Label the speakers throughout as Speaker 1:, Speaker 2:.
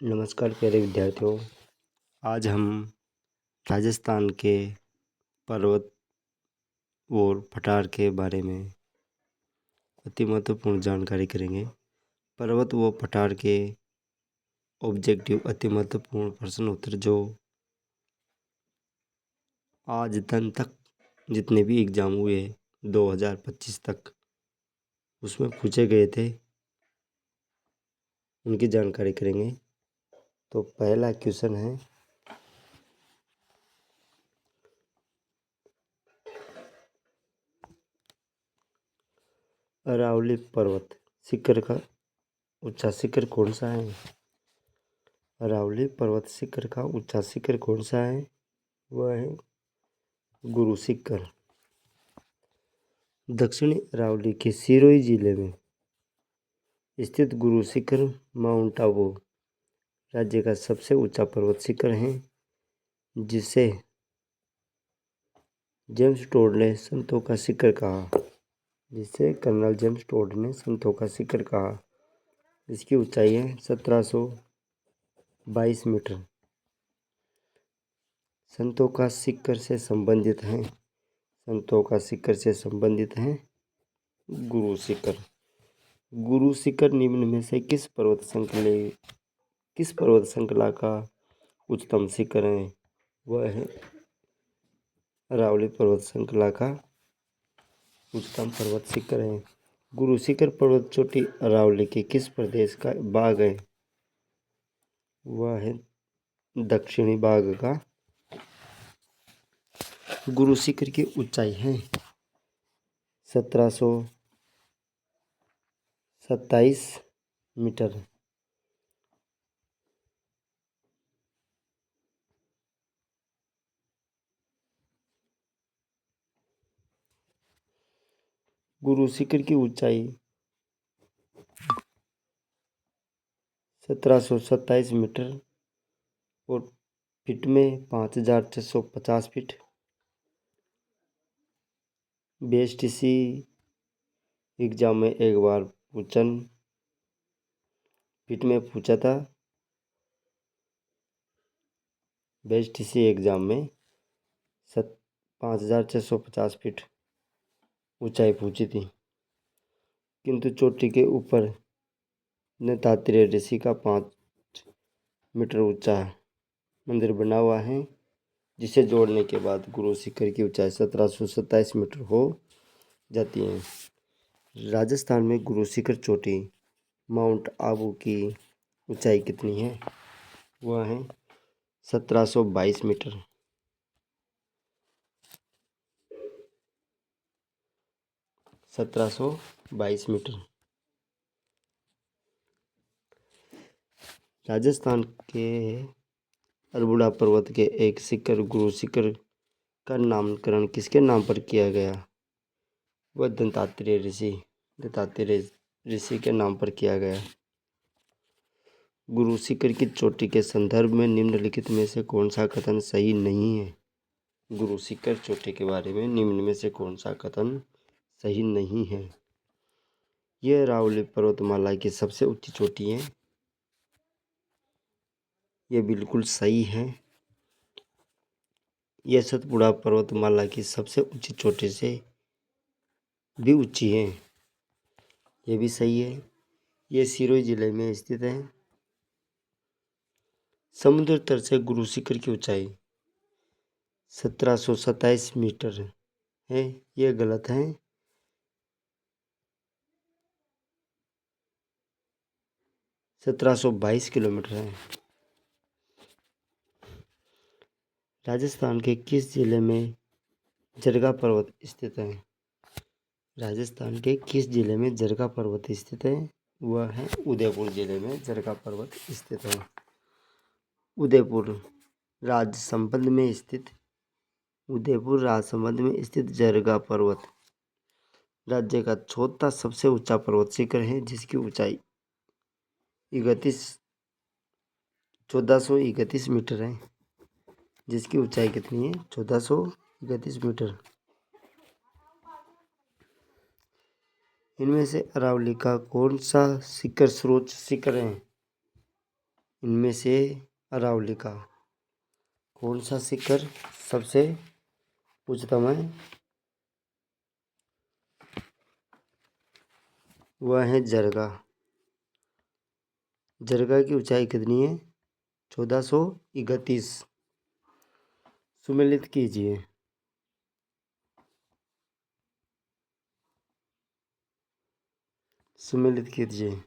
Speaker 1: नमस्कार प्यारे विद्यार्थियों। आज हम राजस्थान के पर्वत और पठार के बारे में अति महत्वपूर्ण जानकारी करेंगे। पर्वत व पठार के ऑब्जेक्टिव अति महत्वपूर्ण प्रश्न उत्तर जो आज तक जितने भी एग्जाम हुए 2025 तक उसमें पूछे गए थे, उनकी जानकारी करेंगे। तो पहला क्वेश्चन है, अरावली पर्वत शिखर का ऊंचा शिखर कौन सा है? अरावली पर्वत शिखर का ऊंचा शिखर कौन सा है? वह है गुरु शिखर। दक्षिणी अरावली के सिरोही जिले में स्थित गुरु शिखर माउंट आबू राज्य का सबसे ऊंचा पर्वत शिखर है, जिसे जेम्स टोड ने संतों का शिखर कहा। जिसे कर्नल जेम्स टोड ने संतों का शिखर कहा। इसकी ऊंचाई है 1722 मीटर। संतों का शिखर से संबंधित हैं गुरु शिखर। गुरु शिखर निम्न में से किस पर्वत श्रृंखला का उच्चतम शिखर है? वह है अरावली पर्वत श्रृंखला का उच्चतम पर्वत शिखर है। गुरु शिखर पर्वत चोटी अरावली के किस प्रदेश का भाग है? वह है दक्षिणी भाग का। गुरु शिखर की ऊंचाई है 1727 मीटर। गुरु शिखर की ऊंचाई 1727 मीटर और फीट में 5650 फीट। बीएसटीसी एग्जाम में एक बार क्वेश्चन फीट में पूछा था। बीएसटीसी एग्जाम में 5650 फीट ऊंचाई पूछी थी, किंतु चोटी के ऊपर दत्तात्रेय ऋषि का 5 मीटर ऊंचा मंदिर बना हुआ है, जिसे जोड़ने के बाद गुरु शिखर की ऊंचाई 1727 मीटर हो जाती है। राजस्थान में गुरु शिखर चोटी माउंट आबू की ऊंचाई कितनी है? वह है 1722 मीटर। राजस्थान के अरबुड़ा पर्वत के एक शिखर गुरु शिखर का नामकरण किसके नाम पर किया गया? वह दत्तात्रेय ऋषि के नाम पर किया गया। गुरु शिखर की चोटी के संदर्भ में निम्नलिखित में से कौन सा कथन सही नहीं है? गुरु शिखर चोटी के बारे में निम्न में से कौन सा कथन सही नहीं है? यह अरावली पर्वतमाला की सबसे ऊंची चोटी है। यह बिल्कुल सही है। यह सतपुड़ा पर्वतमाला की सबसे ऊंची चोटी से भी ऊंची है। यह भी सही है। यह सिरोही जिले में स्थित है। समुद्र तल से गुरु शिखर की ऊंचाई 1727 मीटर है। यह गलत है। 1722 किलोमीटर है। राजस्थान के किस जिले में जरगा पर्वत स्थित है? राजस्थान के किस जिले में जरगा पर्वत स्थित है? वह है उदयपुर जिले में जरगा पर्वत स्थित है। उदयपुर राजसमंद में स्थित जरगा पर्वत राज्य का चौथा सबसे ऊंचा पर्वत शिखर है, जिसकी ऊंचाई 1431 मीटर है। जिसकी ऊंचाई कितनी है? 1431 मीटर। इनमें से अरावली का कौन सा शिखर सर्वोच्च शिखर है? इनमें से अरावली का कौन सा शिखर सबसे उच्चतम है? वह है जरगा। जरगा की ऊंचाई कितनी है? 1431। सुमेलित कीजिए। सुमेलित कीजिए।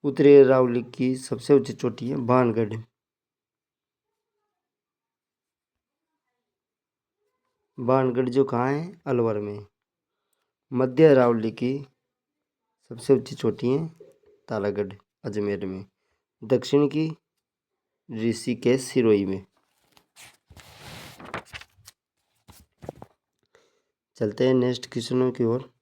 Speaker 1: उत्तरी अरावली की सबसे ऊंची चोटी है भानगढ़। भानगढ़ जो कहाँ है? अलवर में। मध्य अरावली की सबसे ऊंची चोटी है तालागढ़ अजमेर में। दक्षिण की ऋषिकेश सिरोही में। चलते हैं नेक्स्ट क्वेश्चनों की ओर।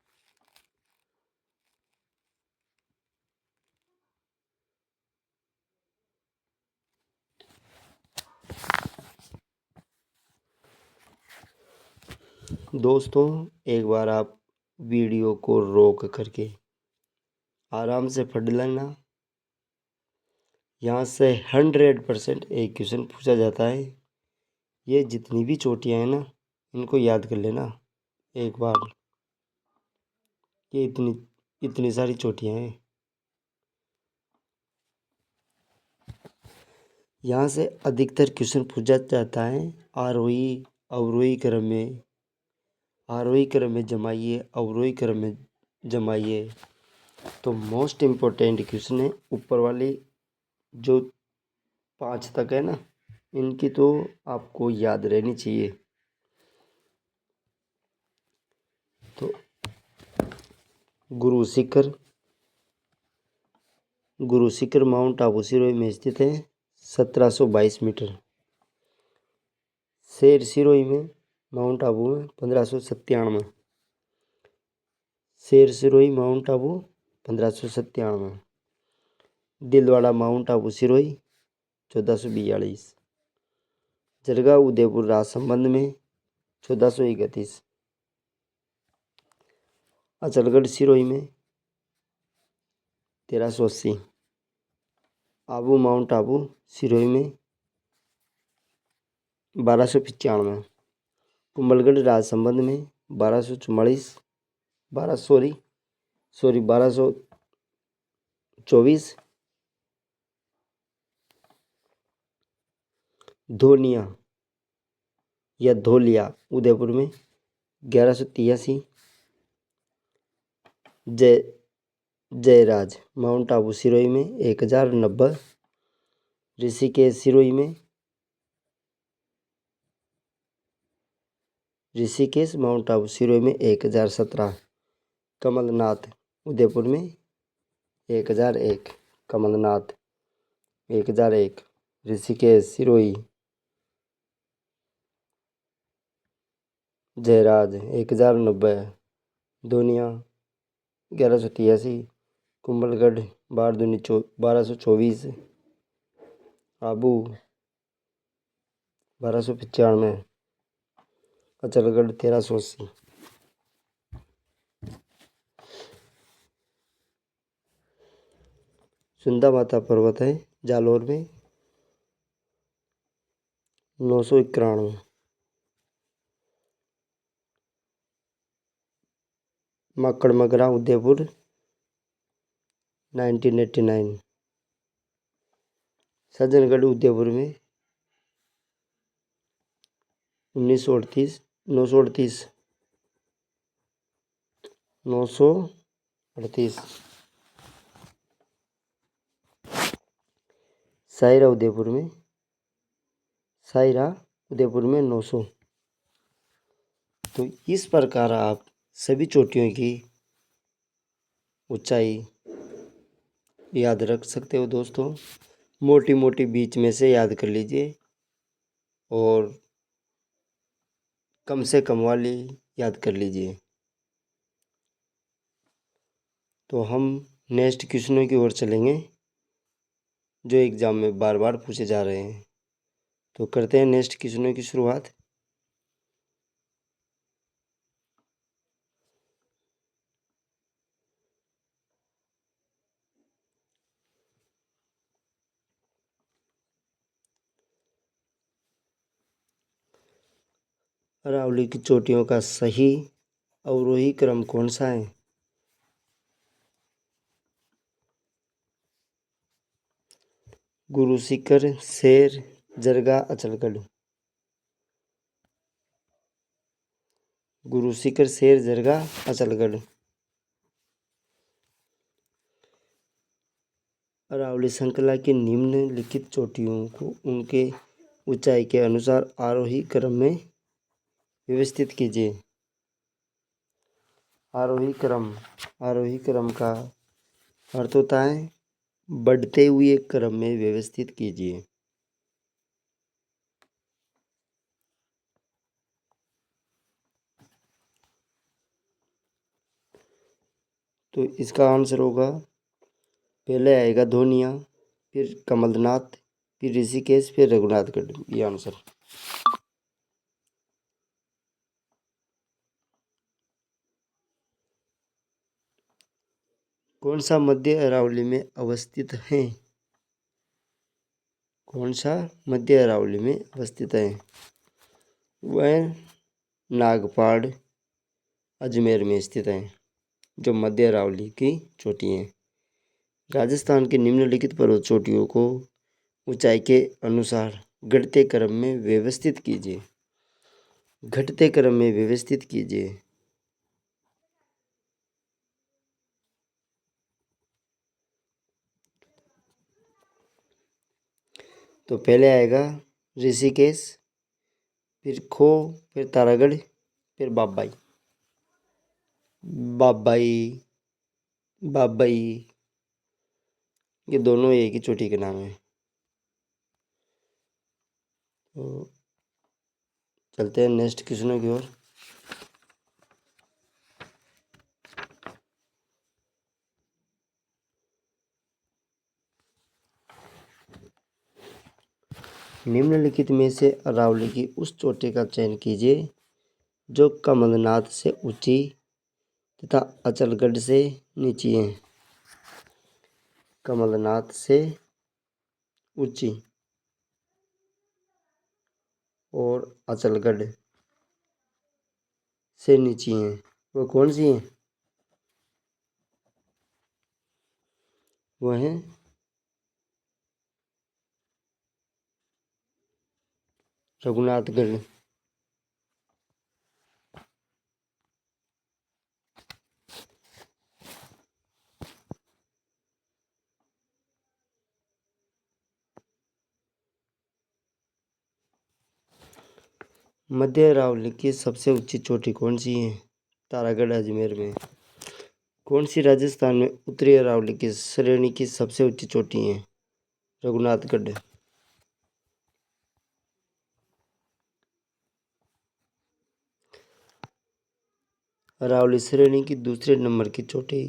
Speaker 1: दोस्तों एक बार आप वीडियो को रोक करके आराम से पढ़ लेना। यहाँ से 100% एक क्वेश्चन पूछा जाता है। ये जितनी भी चोटियाँ हैं ना, इनको याद कर लेना एक बार। ये इतनी सारी चोटियाँ हैं। यहाँ से अधिकतर क्वेश्चन पूछा जाता है आरोही अवरोही क्रम में। आरोही क्रम में जमाइए, अवरोही क्रम में जमाइए। तो मोस्ट इम्पोर्टेंट क्वेश्चन है ऊपर वाले जो 5 तक है ना, इनकी तो आपको याद रहनी चाहिए। तो गुरु शिखर माउंट आबू सिरोही में स्थित है, 1722 मीटर। शेर सिरोही में माउंट आबू में 1597। शेर सिरोही माउंट आबू 1597। दिलवाड़ा माउंट आबू सिरोही 1442। जरगा उदयपुर राजसमंद में 1431। अचलगढ़ सिरोही में 1380। आबू माउंट आबू सिरोही में 1295। कुंभलगढ़ राजसमंद में 1244। 1224। धोनिया या धोलिया उदयपुर में 1183। जयराज माउंट आबू सिरोही में 1090। ऋषिकेश सिरोही में ऋषिकेश माउंट आबू सिरोही में 1017। कमलनाथ उदयपुर में 1001। कमलनाथ 1001। ऋषिकेश सिरोही जयराज 1090। धोनिया 1183। कुंभलगढ़ 1224। आबू 1295। अचलगढ़ 1380। सुंदा माता पर्वत है जालौर में 991। मकड़ मगरा उदयपुर 1989। सज्जनगढ़ उदयपुर में 1938। 938। 938। सायरा उदयपुर में 900। तो इस प्रकार आप सभी चोटियों की ऊंचाई याद रख सकते हो दोस्तों। मोटी मोटी बीच में से याद कर लीजिए और कम से कम वाली याद कर लीजिए। तो हम नेक्स्ट क्वेश्चनों की ओर चलेंगे जो एग्ज़ाम में बार बार पूछे जा रहे हैं। तो करते हैं नेक्स्ट क्वेश्चनों की शुरुआत। अरावली की चोटियों का सही अवरोही क्रम कौन सा है? गुरु शिखर, शेर, जरगा, अचलगढ़। गुरु शिखर, शेर, जरगा, अचलगढ़। अरावली श्रृंखला की निम्नलिखित चोटियों को उनके ऊंचाई के अनुसार आरोही क्रम में व्यवस्थित कीजिए। आरोही क्रम का अर्थ होता है बढ़ते हुए क्रम में व्यवस्थित कीजिए। तो इसका आंसर होगा, पहले आएगा धोनिया, फिर कमलनाथ, फिर ऋषिकेश, फिर रघुनाथगढ़। ये आंसर। कौन सा मध्य अरावली में अवस्थित है? कौन सा मध्य अरावली में अवस्थित है? वह नागपाड़, अजमेर में स्थित है, जो मध्य अरावली की चोटी है। राजस्थान की निम्नलिखित पर्वत चोटियों को ऊंचाई के अनुसार घटते क्रम में व्यवस्थित कीजिए। घटते क्रम में व्यवस्थित कीजिए। तो पहले आएगा ऋषिकेश, फिर खो, फिर तारागढ़, फिर बाबाई। बाबाई, बाबाई, ये दोनों एक ही चोटी के नाम है। तो चलते हैं नेक्स्ट क्वेश्चनों की ओर। निम्नलिखित में से अरावली की उस चोटी का चयन कीजिए जो कमलनाथ से ऊंची तथा अचलगढ़ से नीची है। कमलनाथ से ऊंची और अचलगढ़ से नीची है, वो कौन सी है? वह है रघुनाथगढ़। मध्य अरावली की सबसे ऊंची चोटी कौन सी है? तारागढ़, अजमेर में। कौन सी राजस्थान में उत्तरी अरावली की श्रेणी की सबसे ऊंची चोटी है? रघुनाथगढ़। अरावली श्रेणी की दूसरे नंबर की चोटी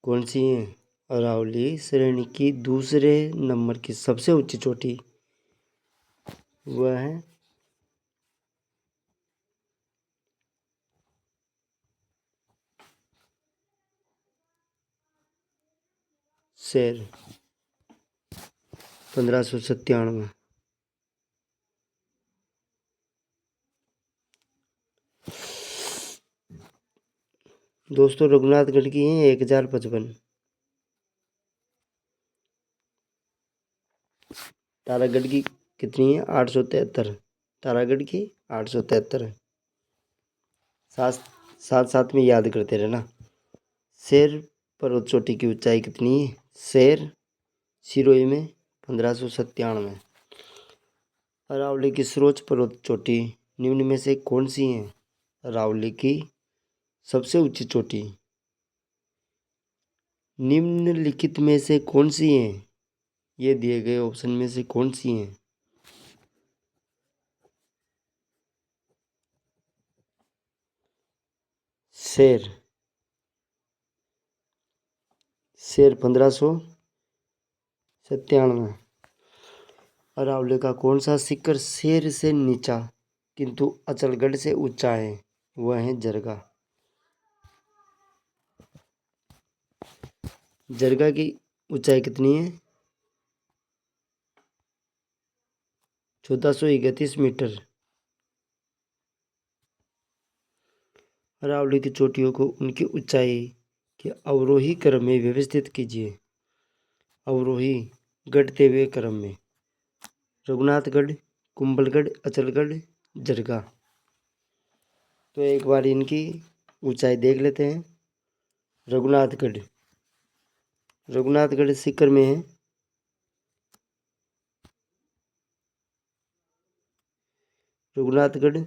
Speaker 1: कौन सी है? अरावली श्रेणी की दूसरे नंबर की सबसे ऊंची चोटी वह है शेर, 1597। दोस्तों रघुनाथगढ़ की है 1055। तारागढ़ की कितनी है? 873। तारागढ़ की 873 है। साथ साथ साथ में याद करते रहना। शेर पर्वत चोटी की ऊंचाई कितनी है? शेर सिरोही में 1597। अरावली की सर्वोच्च पर्वत चोटी निम्न में से कौन सी है? अरावली की सबसे ऊंची चोटी निम्नलिखित में से कौन सी है? ये दिए गए ऑप्शन में से कौन सी है? शेर, शेर 1597। अरावली का कौन सा शिखर शेर से नीचा किंतु अचलगढ़ से ऊंचा है? वह है जरगा। जरगा की ऊंचाई कितनी है? 1431 मीटर। अरावली की चोटियों को उनकी ऊंचाई के अवरोही क्रम में व्यवस्थित कीजिए। अवरोही घटते हुए क्रम में। रघुनाथगढ़, कुंभलगढ़, अचलगढ़, जरगा। तो एक बार इनकी ऊंचाई देख लेते हैं। रघुनाथगढ़, रघुनाथगढ़ सीकर में है। रघुनाथगढ़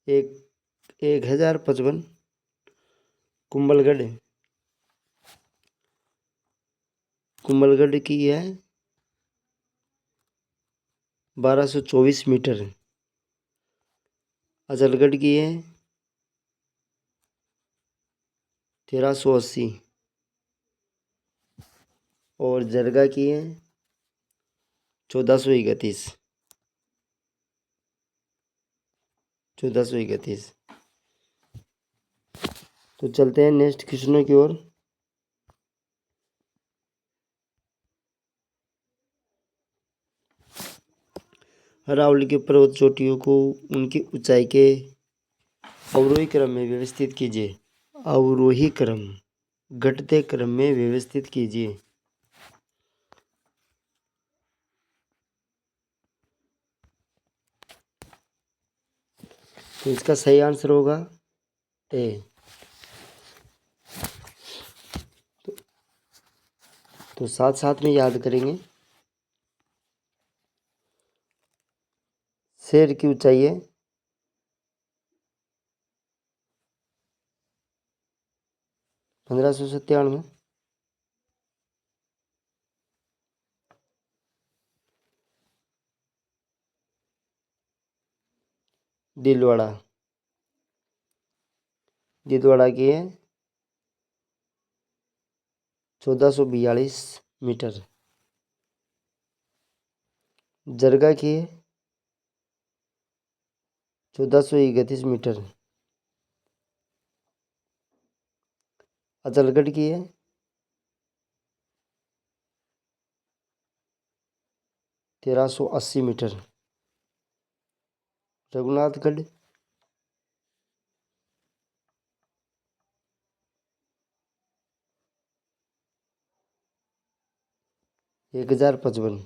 Speaker 1: 1055। कुंभलगढ़, कुंभलगढ़ की है 1224 मीटर। अचलगढ़ की है 1380 और जरगा की है 1431। 1431। तो चलते हैं नेक्स्ट क्वेश्चनों की ओर। अरावली के पर्वत चोटियों को उनकी ऊंचाई के अवरोही क्रम में व्यवस्थित कीजिए। अवरोही क्रम, घटते क्रम में व्यवस्थित कीजिए। तो इसका सही आंसर होगा ए। तो साथ साथ में याद करेंगे। शेर की ऊंचाई है 1597। दिलवाड़ा, दिलवाड़ा की है 1442 मीटर। जरगा की है 1431 मीटर। अचलगढ़ की है 1380 मीटर। रघुनाथगढ़ 1055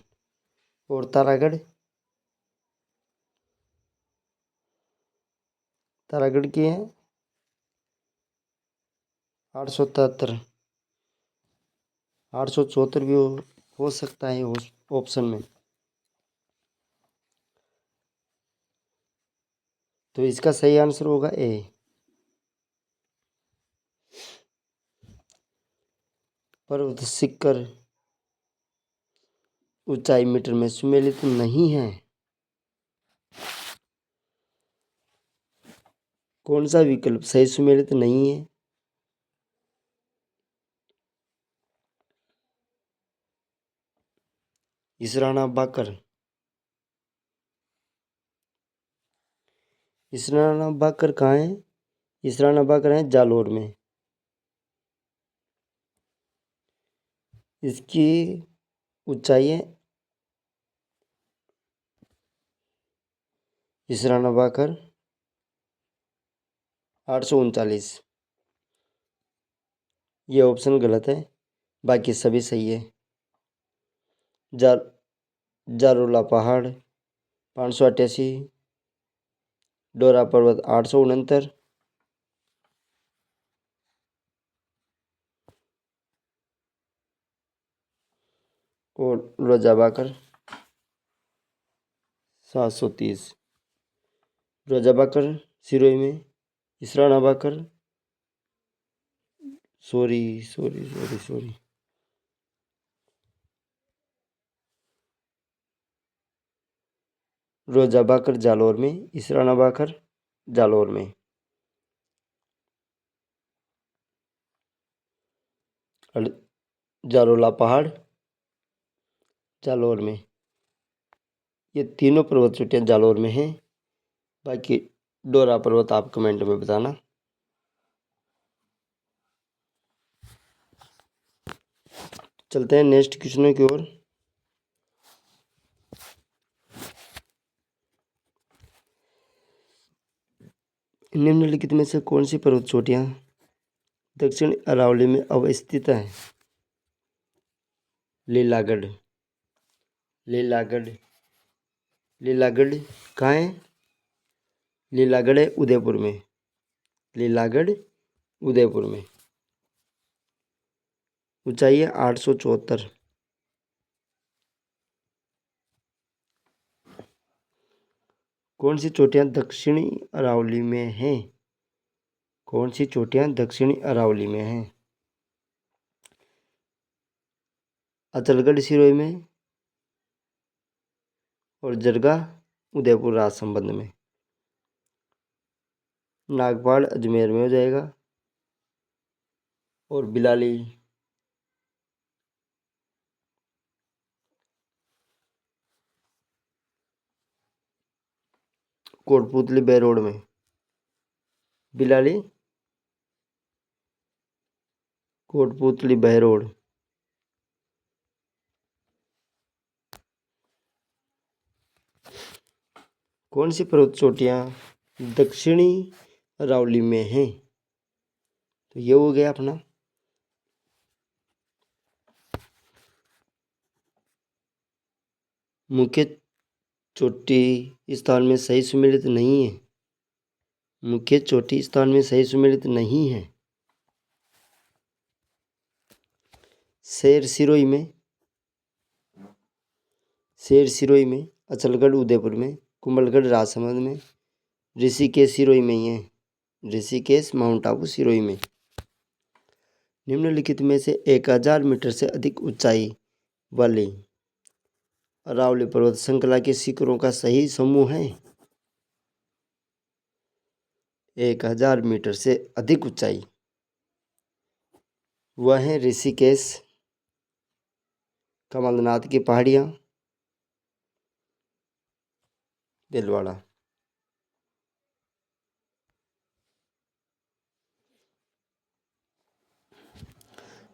Speaker 1: और तारागढ़, तारागढ़ की है 873। 874 भी हो सकता है उस ऑप्शन में। तो इसका सही आंसर होगा ए। पर्वत शिखर ऊंचाई मीटर में सुमेलित नहीं है। कौन सा विकल्प सही सुमेलित नहीं है? इसराना बाकर, इसराना बाकर कहाँ है? इसराना बाकर है जालोर में। इसकी ऊंचाई है इसराना बाकर 839। ये ऑप्शन गलत है, बाकी सभी सही है। जा जारोला पहाड़ 588, डोरा पर्वत 869, और रोजा बाकर 730। रोजा बाकर सिरोही में, इसराना बाकर सॉरी सॉरी सॉरी सॉरी रोजा बाकर जालोर में, इसराना बाकर जालोर में। जारोला पहाड़ जालोर में। ये तीनों पर्वत चोटियाँ जालोर में हैं। बाकी डोरा पर्वत आप कमेंट में बताना। चलते हैं नेक्स्ट क्वेश्चन की ओर। निम्नलिखित में से कौन सी पर्वत चोटियां दक्षिण अरावली में अवस्थित है? लीलागढ़। लीलागढ़ लीलागढ़ कहाँ है? लीलागढ़ है उदयपुर में। लीलागढ़ उदयपुर में। ऊंचाई है 874। कौन सी चोटियां दक्षिणी अरावली में हैं? कौन सी चोटियां दक्षिणी अरावली में हैं? अचलगढ़ सिरोही में और जरगा उदयपुर राजसमंद में। नागपाड़ अजमेर में हो जाएगा और बिलाली कोटपुतली बेरोड में। बिलाली कोटपुतली बहरोड। कौन सी पर्वत चोटियां दक्षिणी अरावली में हैं? तो ये हो गया अपना मुख्य चोटी स्थान में सही सुमेलित नहीं है। मुख्य चोटी स्थान में सही सुमेलित नहीं है। शेर सिरोही में, शेर सिरोही में, अचलगढ़ उदयपुर में, कुंभलगढ़ राजसमंद में, ऋषिकेश सिरोही में ही है। ऋषिकेश माउंट आबू सिरोही में। निम्नलिखित में से 1000 मीटर से अधिक ऊंचाई वाली अरावली पर्वत श्रृंखला के शिखरों का सही समूह है। 1000 मीटर से अधिक ऊंचाई वह है ऋषिकेश, कमलनाथ की पहाड़ियाँ, दिलवाड़ा।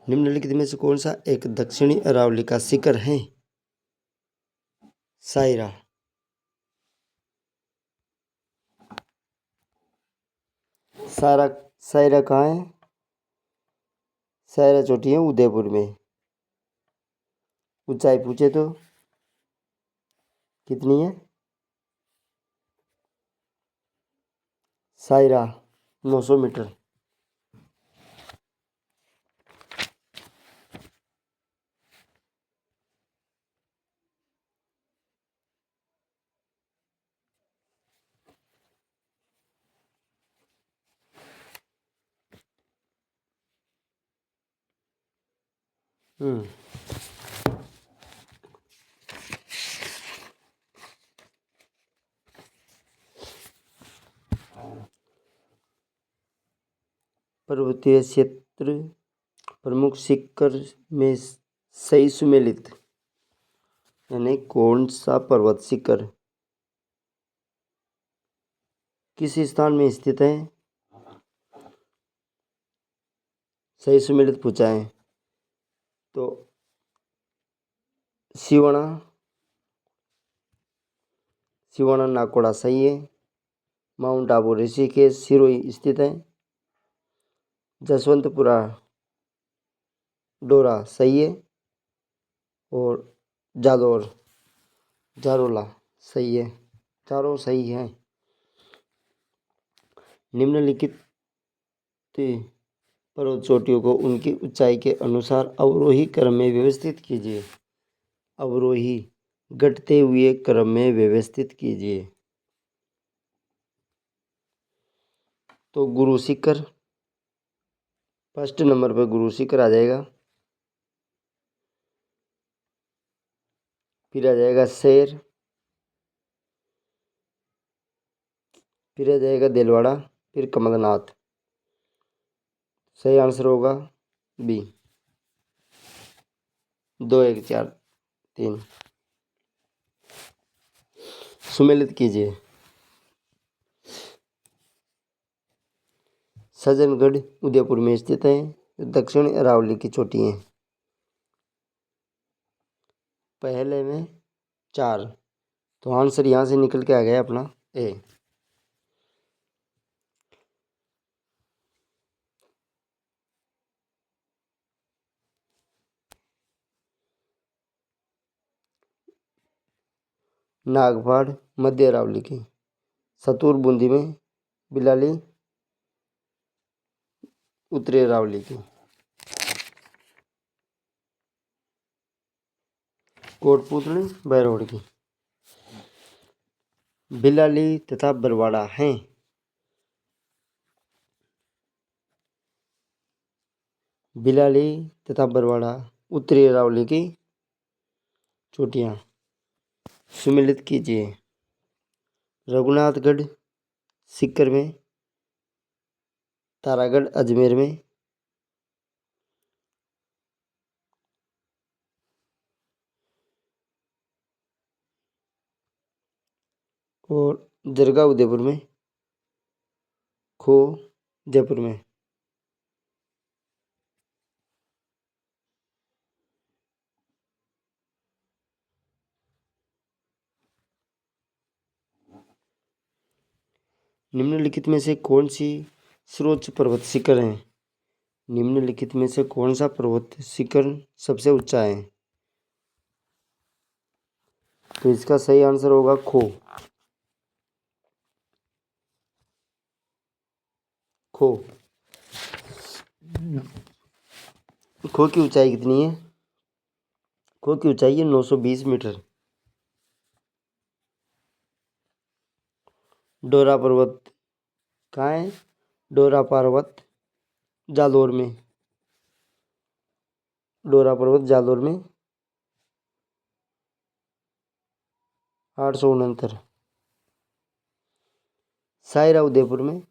Speaker 1: निम्नलिखित में से कौन सा एक दक्षिणी अरावली का शिखर है? सायरा। सायरा कहाँ है? सायरा चोटी है उदयपुर में। ऊंचाई पूछे तो कितनी है? सायरा 900 मीटर। पर्वतीय क्षेत्र प्रमुख शिखर में सही सुमेलित यानी कौन सा पर्वत शिखर किस स्थान में स्थित है? सही सुमेलित पूछा है तो सिवाना नाकोड़ा सही है। माउंट आबू ऋषिकेश सिरोही स्थित है। जसवंतपुरा डोरा सही है और जारोला सही है। चारों सही हैं। निम्नलिखित पर्वत चोटियों को उनकी ऊंचाई के अनुसार अवरोही क्रम में व्यवस्थित कीजिए। अवरोही घटते हुए क्रम में व्यवस्थित कीजिए। तो गुरु शिखर फर्स्ट नंबर पर गुरु शिखर आ जाएगा। फिर आ जाएगा शेर, फिर आ जाएगा दिलवाड़ा, फिर कमलनाथ। सही आंसर होगा बी 2 1 4 3। सुमेलित कीजिए। सज्जनगढ़ उदयपुर में स्थित है। दक्षिण अरावली की चोटी है। पहले में 4 तो आंसर यहाँ से निकल के आ गया अपना ए। नागपाड़ मध्य अरावली की, सतूर बूंदी में, बिलाली उत्तरी अरावली की, कोटपुतली बहरोड की। बिलाली तथा बरवाड़ा हैं। बिलाली तथा बरवाड़ा उत्तरी अरावली की चोटियाँ। सुमेलित कीजिए। रघुनाथगढ़ सीकर में, तारागढ़ अजमेर में, और जरगा उदयपुर में, खो जयपुर में। निम्नलिखित में से कौन सी सर्वोच्च पर्वत शिखर है? निम्नलिखित में से कौन सा पर्वत शिखर सबसे ऊंचा है? तो इसका सही आंसर होगा खो। खो खो की ऊंचाई कितनी है? खो की ऊंचाई है 920 मीटर। डोरा पर्वत कहाँ है? डोरा पर्वत जालोर में। डोरा पर्वत जालोर में 869। सायरा उदयपुर में,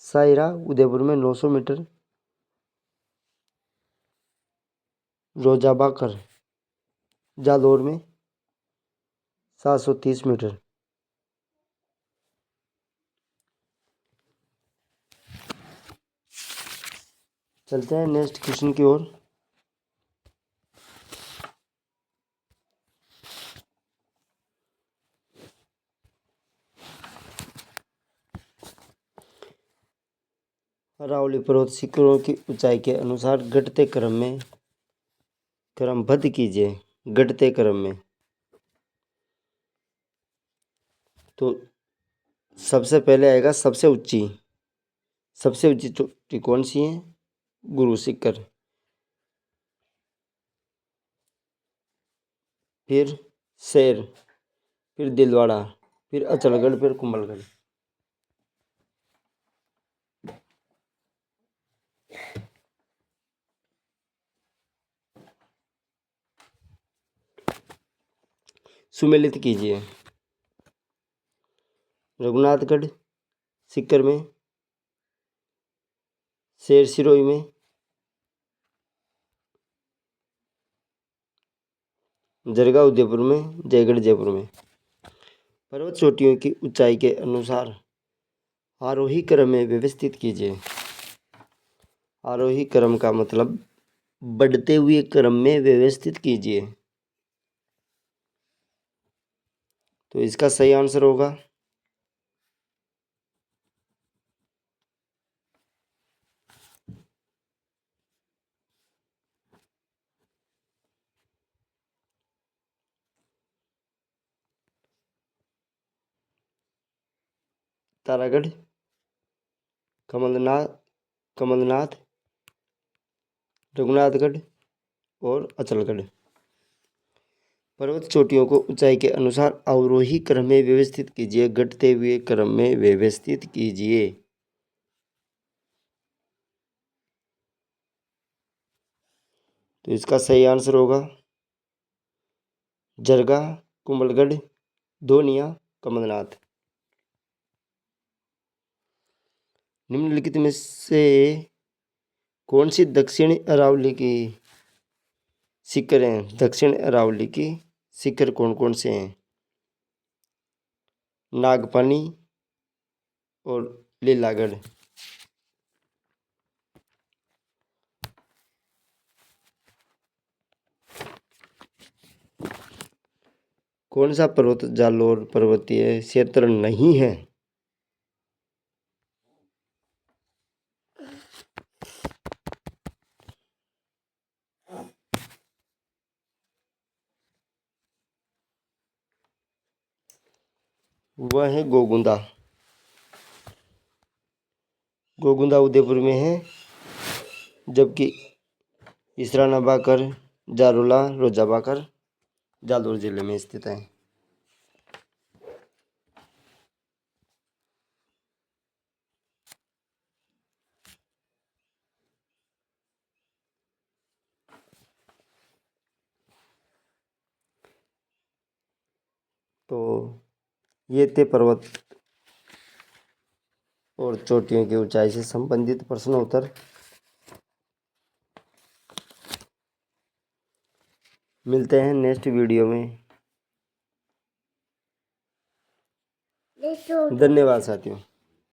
Speaker 1: सायरा उदयपुर में 900 मीटर। रोजाबाकर जालोर में 730 मीटर। चलते हैं नेक्स्ट क्वेश्चन की ओर। अरावली पर्वत शिखरों की ऊंचाई के अनुसार घटते क्रम में क्रमबद्ध कीजिए। घटते क्रम में, तो सबसे पहले आएगा सबसे ऊंची। सबसे ऊंची चोटी कौन सी है? गुरु शिखर। फिर शेर, फिर दिलवाड़ा, फिर अचलगढ़, फिर कुंभलगढ़। सुमेलित कीजिए। रघुनाथगढ़ सीकर में, शेर सिरोही में, जरगा उदयपुर में, जयगढ़ जयपुर में। पर्वत चोटियों की ऊंचाई के अनुसार आरोही क्रम में व्यवस्थित कीजिए। आरोही क्रम का मतलब बढ़ते हुए क्रम में व्यवस्थित कीजिए। तो इसका सही आंसर होगा तारागढ़, कमलनाथ, कमलनाथ, रघुनाथगढ़ और अचलगढ़। पर्वत चोटियों को ऊंचाई के अनुसार अवरोही क्रम में व्यवस्थित कीजिए। घटते हुए क्रम में व्यवस्थित कीजिए। तो इसका सही आंसर होगा जरगा, कुंभलगढ़, धोनिया, कमलनाथ। निम्नलिखित में से कौन सी दक्षिण अरावली की शिखर हैं? दक्षिण अरावली की शिखर कौन कौन से हैं? नागपानी और लीलागढ़। कौन सा पर्वत जालोर पर्वतीय क्षेत्र नहीं है? वह है गोगुंदा। गोगुंदा उदयपुर में है, जबकि इसरा नवाकर जारोला रोजाबाकर जालोर जिले में स्थित है। तो ये थे पर्वत और चोटियों की ऊंचाई से संबंधित प्रश्न उत्तर। मिलते हैं नेक्स्ट वीडियो में। धन्यवाद साथियों।